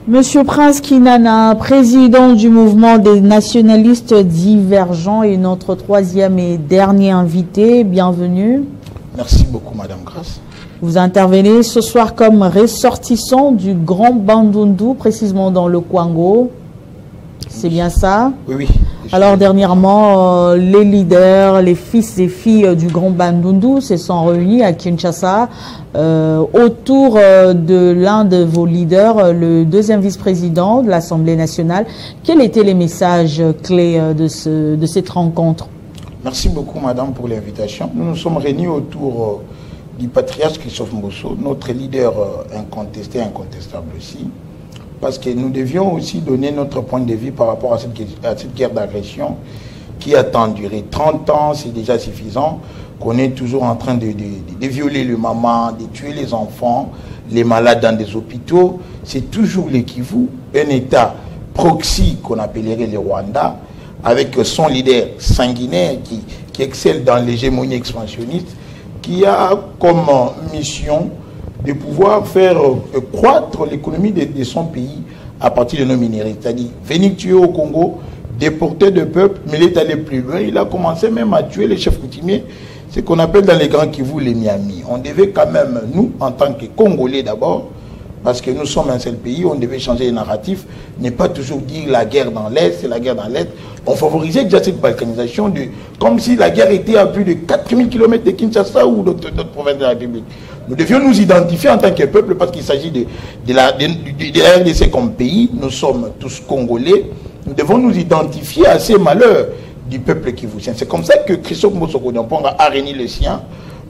Monsieur Prince Kinana, président du mouvement des nationalistes divergents et notre troisième et dernier invité, bienvenue. Merci beaucoup, Madame Grace. Vous intervenez ce soir comme ressortissant du Grand Bandundu, précisément dans le Kwango. C'est bien ça? Oui, oui. Alors dernièrement, les leaders, les fils et filles du Grand Bandundu se sont réunis à Kinshasa autour de l'un de vos leaders, le deuxième vice-président de l'Assemblée nationale. Quels étaient les messages clés de cette rencontre? Merci beaucoup, Madame, pour l'invitation. Nous nous sommes réunis autour du patriarche Christophe Mbosso, notre leader incontesté, incontestable aussi, parce que nous devions aussi donner notre point de vue par rapport à cette guerre d'agression qui a tant duré. 30 ans, c'est déjà suffisant, qu'on est toujours en train de violer le maman, de tuer les enfants, les malades dans des hôpitaux. C'est toujours le Kivu, un État proxy qu'on appellerait le Rwanda, avec son leader sanguinaire qui excelle dans l'hégémonie expansionniste, qui a comme mission de pouvoir faire croître l'économie de son pays à partir de nos minéraux. C'est-à-dire venir tuer au Congo, déporter de peuple, mais il est allé plus loin. Il a commencé même à tuer les chefs coutumiers, ce qu'on appelle dans les grands Kivu les Miami. On devait quand même, nous, en tant que Congolais d'abord, parce que nous sommes un seul pays, on devait changer les narratifs, ne pas toujours dire la guerre dans l'Est, c'est la guerre dans l'Est. On favorisait déjà cette balkanisation, comme si la guerre était à plus de 4000 km de Kinshasa ou d'autres provinces de la République. Nous devions nous identifier en tant que peuple, parce qu'il s'agit de la RDC comme pays, nous sommes tous Congolais, nous devons nous identifier à ces malheurs du peuple kivousien. C'est comme ça que Christophe Mbosso a réuni les siens,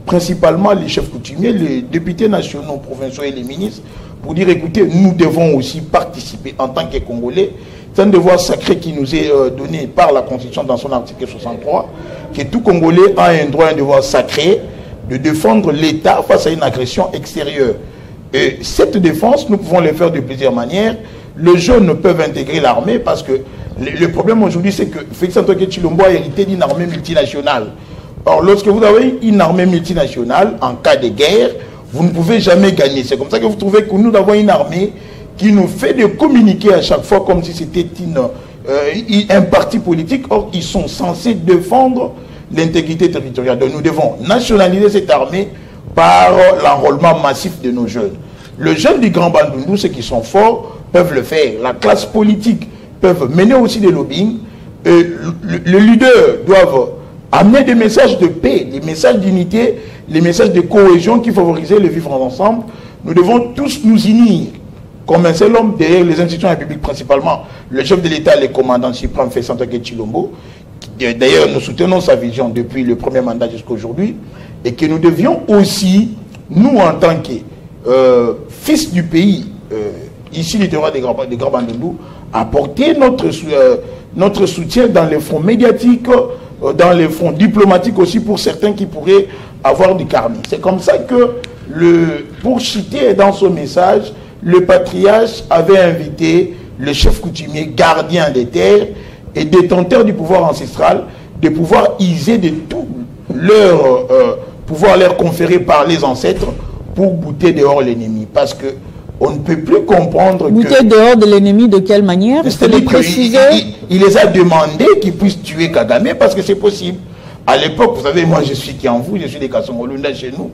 principalement les chefs coutumiers, les députés nationaux, provinciaux et les ministres, pour dire, écoutez, nous devons aussi participer en tant que Congolais. C'est un devoir sacré qui nous est donné par la Constitution dans son article 63, que tout Congolais a un droit, un devoir sacré de défendre l'État face à une agression extérieure. Et cette défense, nous pouvons le faire de plusieurs manières. Les jeunes peuvent intégrer l'armée parce que le problème aujourd'hui, c'est que Félix Antoine Tshilombo a hérité d'une armée multinationale. Or, lorsque vous avez une armée multinationale, en cas de guerre, vous ne pouvez jamais gagner. C'est comme ça que vous trouvez que nous avons une armée qui nous fait de communiquer à chaque fois comme si c'était un parti politique. Or, ils sont censés défendre l'intégrité territoriale. Donc, nous devons nationaliser cette armée par l'enrôlement massif de nos jeunes. Les jeunes du Grand Bandundu, ceux qui sont forts, peuvent le faire. La classe politique peuvent mener aussi des lobbying. Les leaders doivent amener des messages de paix, des messages d'unité, les messages de cohésion qui favorisent le vivre ensemble. Nous devons tous nous unir comme un seul homme derrière les institutions républiques, principalement le chef de l'État, le commandant suprême Félix Antoine Tshilombo. D'ailleurs, nous soutenons sa vision depuis le premier mandat jusqu'à aujourd'hui, et que nous devions aussi, nous en tant que fils du pays, ici du terroir des Grands Bandundu, apporter notre soutien dans les fronts médiatiques, dans les fronts diplomatiques aussi, pour certains qui pourraient avoir du carnet. C'est comme ça que, pour citer dans son message, le patriarche avait invité le chef coutumier, gardien des terres et détenteur du pouvoir ancestral, de pouvoir user de tout leur pouvoir leur conféré par les ancêtres pour bouter dehors l'ennemi. Parce que on ne peut plus comprendre bouter dehors de l'ennemi de quelle manière? Il les a demandé qu'ils puissent tuer Kagame parce que c'est possible. À l'époque, vous savez, moi je suis qui en vous, je suis des Kasongolunda chez nous.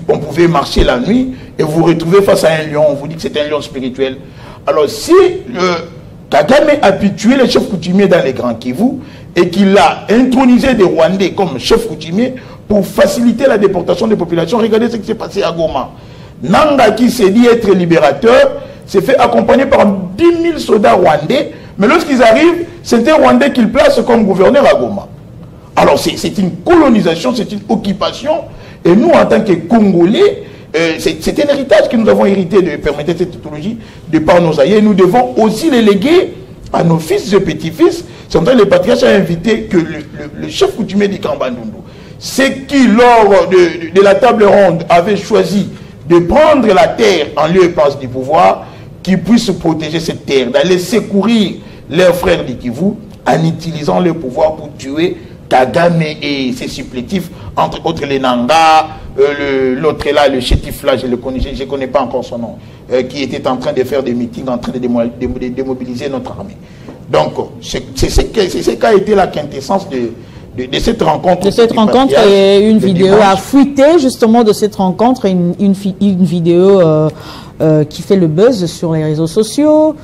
On pouvait marcher la nuit et vous vous retrouvez face à un lion, on vous dit que c'est un lion spirituel. Alors si Kagame a pu tuer les chefs coutumiers dans les Grands Kivu et qu'il a intronisé des Rwandais comme chefs coutumiers pour faciliter la déportation des populations, regardez ce qui s'est passé à Goma. Nanga, qui s'est dit être libérateur, s'est fait accompagner par 10 000 soldats rwandais, mais lorsqu'ils arrivent, c'est un Rwandais qu'ils placent comme gouverneur à Goma. Alors c'est une colonisation, c'est une occupation, et nous en tant que Congolais, c'est un héritage que nous avons hérité de permettre cette technologie de par nos aïeux. Nous devons aussi les léguer à nos fils et petits-fils. C'est en train le patriarche a invité que le chef coutumier du Grand Bandundu, c'est qui lors de la table ronde avait choisi de prendre la terre en lieu et place du pouvoir, qui puisse protéger cette terre, d'aller secourir leurs frères du Kivu en utilisant le pouvoir pour tuer Kagame et ses supplétifs, entre autres les Nanga, l'autre là, le chétif là, je ne connais pas encore son nom, qui était en train de faire des meetings, en train de démobiliser notre armée. Donc, c'est ce qu'a été la quintessence de cette rencontre. De cette rencontre, et une vidéo a fuité justement de cette rencontre, une vidéo qui fait le buzz sur les réseaux sociaux.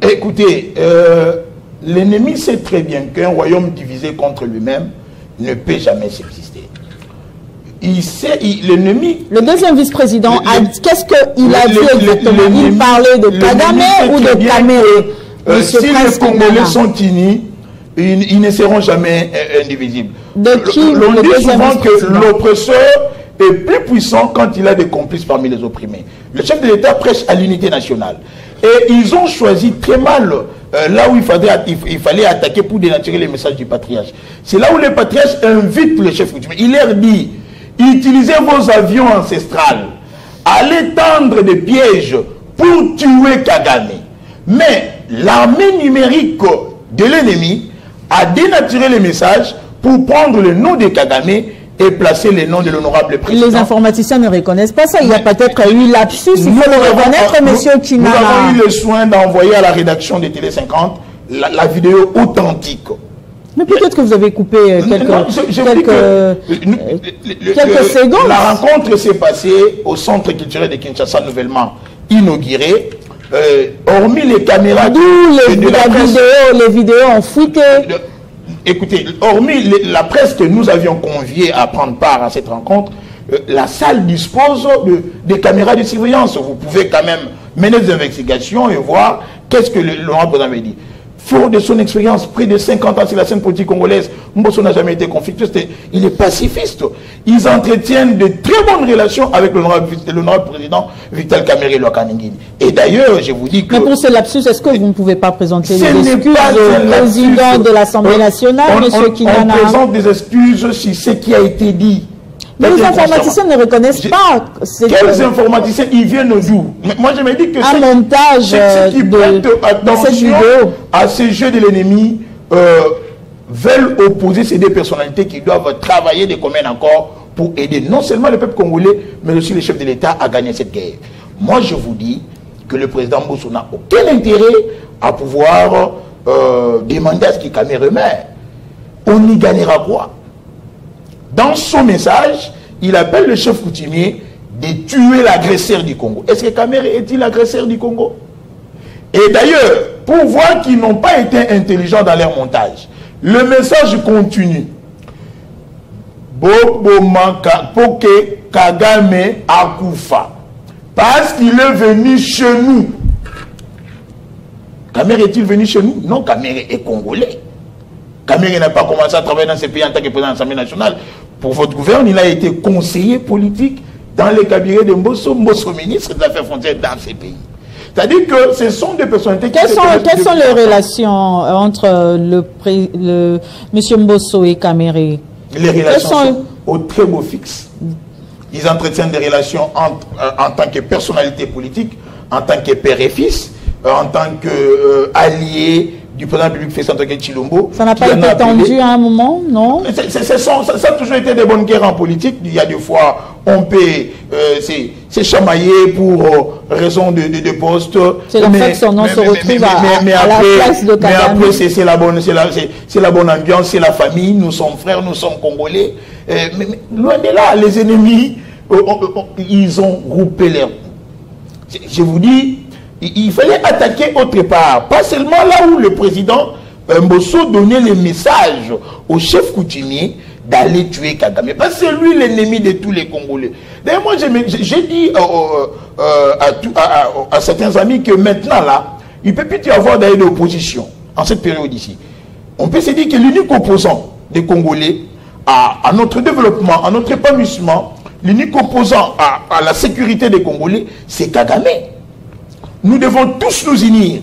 Écoutez, l'ennemi sait très bien qu'un royaume divisé contre lui-même ne peut jamais subsister. L'ennemi... Le deuxième vice-président, qu'est-ce qu'il a dit exactement? Il parlait de Kagame ou de Kamere? Si les Congolais sont unis, ils ne seront jamais indivisibles. On dit souvent que l'oppresseur est plus puissant quand il a des complices parmi les opprimés. Le chef de l'État prêche à l'unité nationale. Et ils ont choisi très mal là où il fallait attaquer pour dénaturer les messages du patriarche. C'est là où le patriarche invite le chef coutumier. Il leur dit, utilisez vos avions ancestrales, allez tendre des pièges pour tuer Kagame. Mais l'armée numérique de l'ennemi a dénaturé les messages pour prendre le nom de Kagame et placer les noms de l'honorable président. Les informaticiens ne reconnaissent pas ça. Il y a peut-être eu lapsus, il faut le reconnaître, monsieur Kinana. Nous avons eu le soin d'envoyer à la rédaction de Télé 50 la vidéo authentique. Mais peut-être que vous avez coupé quelques secondes. La rencontre s'est passée au centre culturel de Kinshasa, nouvellement inauguré. Hormis les caméras les vidéos ont fuité. Écoutez, hormis la presse que nous avions conviée à prendre part à cette rencontre, la salle dispose de caméras de surveillance. Vous pouvez quand même mener des investigations et voir qu'est-ce que l'honorable président avait dit. Fort de son expérience, près de 50 ans sur la scène politique congolaise, Mbosso n'a jamais été conflictueux, il est pacifiste. Ils entretiennent de très bonnes relations avec l'honorable président Vital Kamerhe Lwakaningini. Et d'ailleurs, je vous dis que... Mais pour ce lapsus, est-ce que vous ne pouvez pas présenter des excuses au président de l'Assemblée nationale, M. Kinana? On présente des excuses sur ce qui a été dit. Mais les informaticiens ne reconnaissent pas. Quels informaticiens? Ils viennent d'où? Moi, je me dis que un montage ceux qui prêtent attention à ces jeux de l'ennemi veulent opposer ces deux personnalités qui doivent travailler de commun accord pour aider non seulement le peuple congolais, mais aussi les chefs de l'État à gagner cette guerre. Moi, je vous dis que le président Mbosso n'a aucun intérêt à pouvoir demander à ce qu'il Kamerhe meure. On y gagnera quoi? Dans son message, il appelle le chef coutumier de tuer l'agresseur du Congo. Est-ce que Kamerhe est-il l'agresseur du Congo? Et d'ailleurs, pour voir qu'ils n'ont pas été intelligents dans leur montage, le message continue. Bobo Manka, Poke Kagame Akufa. Parce qu'il est venu chez nous. Kamerhe est-il venu chez nous? Non, Kamerhe est congolais. Kamerhe n'a pas commencé à travailler dans ces pays en tant que président de l'Assemblée nationale. Pour votre gouvernement, il a été conseiller politique dans les cabinets de Mbosso, ministre des Affaires frontières dans ces pays. C'est-à-dire que ce sont des personnalités qui... Quelles sont les relations entre M. Mbosso et Kamerhe? Les relations sont au très beau fixe. Ils entretiennent des relations en tant que personnalité politique, en tant que père et fils, en tant qu'allié du président public Félix Antoine Tshilombo. Ça n'a pas été tendu à un moment, non? Ça a toujours été des bonnes guerres en politique. Il y a des fois, on peut se chamailler pour raison de poste. C'est le fait que son nom se retrouve à la place de Kagame. Mais après, c'est la bonne ambiance, c'est la famille, nous sommes frères, nous sommes Congolais. Mais loin de là, les ennemis, ils ont groupé leurs... Je vous dis, il fallait attaquer autre part, pas seulement là où le président Mbosso donnait les messages au chef coutumier d'aller tuer Kagame. Parce que c'est lui l'ennemi de tous les Congolais. D'ailleurs, moi, j'ai dit à certains amis que maintenant, là, il ne peut plus y avoir d'ailleurs d'opposition en cette période ici. On peut se dire que l'unique opposant des Congolais à notre développement, à notre épanouissement, l'unique opposant à la sécurité des Congolais, c'est Kagame. Nous devons tous nous unir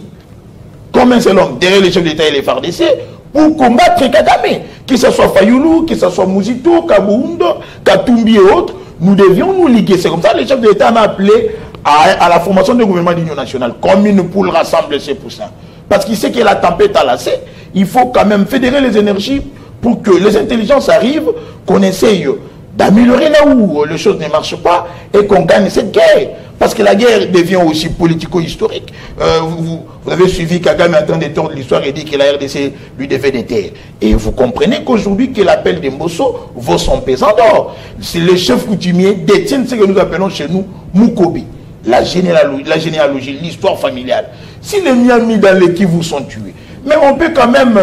comme un seul homme derrière les chefs d'État et les FARDC pour combattre Kagame. Que ce soit Fayulu, que ce soit Mouzito, Kabuundo, Katumbi et autres, nous devions nous liguer. C'est comme ça que les chefs d'État ont appelé à la formation du gouvernement d'union nationale, comme une poule rassemble ses poussins. Parce qu'il sait que la tempête a lassé, il faut quand même fédérer les énergies pour que les intelligences arrivent, qu'on essaye d'améliorer là où les choses ne marchent pas et qu'on gagne cette guerre. Parce que la guerre devient aussi politico-historique. Vous avez suivi Kagame en train de tordre l'histoire et dit que la RDC lui devait des terres. Et vous comprenez qu'aujourd'hui, que l'appel de Mbosso vaut son pesant d'or. Les chefs coutumiers détiennent ce que nous appelons chez nous Mukobi. La généalogie, l'histoire familiale. Si les Miami dans les Kivu sont tués, mais on peut quand même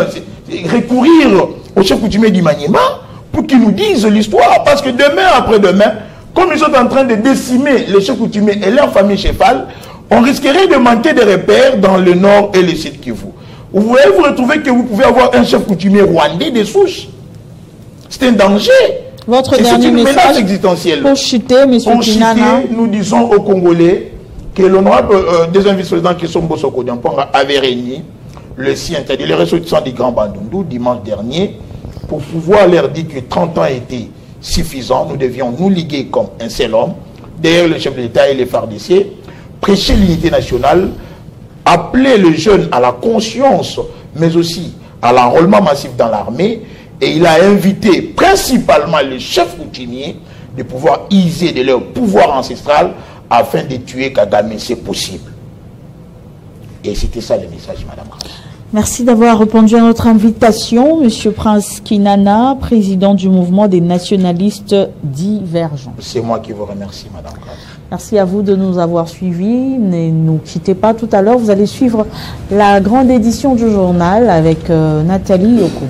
recourir aux chefs coutumiers du Maniema pour qu'ils nous disent l'histoire. Parce que demain, après-demain, comme ils sont en train de décimer les chefs coutumiers et leurs familles chefales, on risquerait de manquer de repères dans le nord et le sud Kivu. Vous voyez, vous retrouvez que vous pouvez avoir un chef coutumier rwandais des souches. C'est un danger. Votre dernier message existentielle. Pour chuter, M. Kinana. Nous disons aux Congolais que l'honorable deuxième vice-président Christophe Mbosso Kodiampong avait réuni le sien, c'est-à-dire les ressortissants du Grand Bandundu dimanche dernier, pour pouvoir leur dire que 30 ans étaient suffisants. Nous devions nous liguer comme un seul homme, derrière le chef de l'État et les FARDC, prêcher l'unité nationale, appeler les jeunes à la conscience, mais aussi à l'enrôlement massif dans l'armée. Et il a invité principalement les chefs coutumiers de pouvoir user de leur pouvoir ancestral afin de tuer Kagame, c'est possible. Et c'était ça le message, Madame. Merci d'avoir répondu à notre invitation, Monsieur Prince Kinana, président du mouvement des nationalistes divergents. C'est moi qui vous remercie, Madame. Merci à vous de nous avoir suivis. Ne nous quittez pas tout à l'heure. Vous allez suivre la grande édition du journal avec Nathalie Yoko.